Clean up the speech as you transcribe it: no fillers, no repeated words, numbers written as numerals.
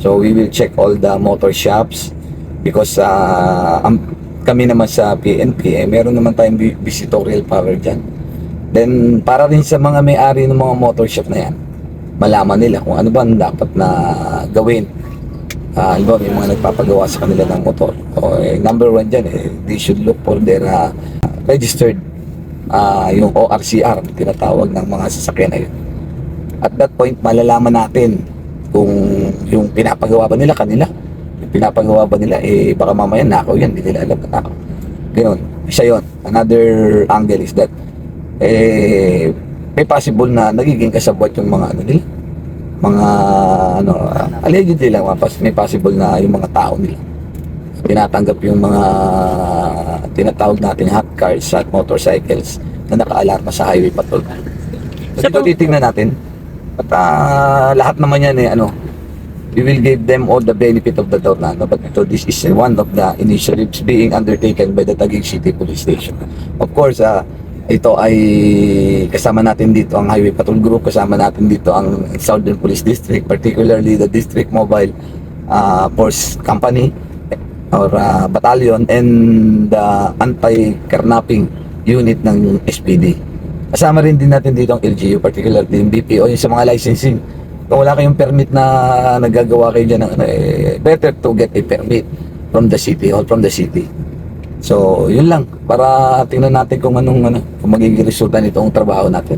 So we will check all the motor shops because kami naman sa PNP, meron naman tayong visitorial power dyan. Then para rin sa mga may-ari ng mga motor shop na yan, malaman nila kung ano ba ang dapat na gawin. Halimbawa, may mga nagpapagawa sa kanila ng motor. Number one dyan, they should look for their registered, yung ORCR, tinatawag ng mga sasakyan na yun. At that point, malalaman natin kung yung pinapagawa ba nila kanila. Yung pinapagawa ba nila, baka mamaya nakaw yan, hindi nila alam na nakaw. Ganun, isa yun. Another angle is that, may possible na nagiging kasabwat yung mga ano nila. Mga allegedly lang, may possible na yung mga tao nila tinatanggap yung mga tinatawag natin hot cars at motorcycles na naka-alarma sa highway patrol. So ito titingnan natin at lahat naman yan we will give them all the benefit of the doubt na but this is one of the initiatives being undertaken by the Taguig City Police Station. Of course, ito ay kasama natin dito ang Highway Patrol Group, kasama natin dito ang Southern Police District, particularly the District Mobile Force Company or Battalion and the Anti-Carnapping Unit ng SPD. Kasama rin din natin dito ang LGU, particularly yung BPO, yung sa mga licensing. Kung wala kayong permit na nagagawa kayo dyan, better to get a permit from the city or from the city. So, yun lang para tingnan natin kung kung magiging resulta nitong trabaho natin.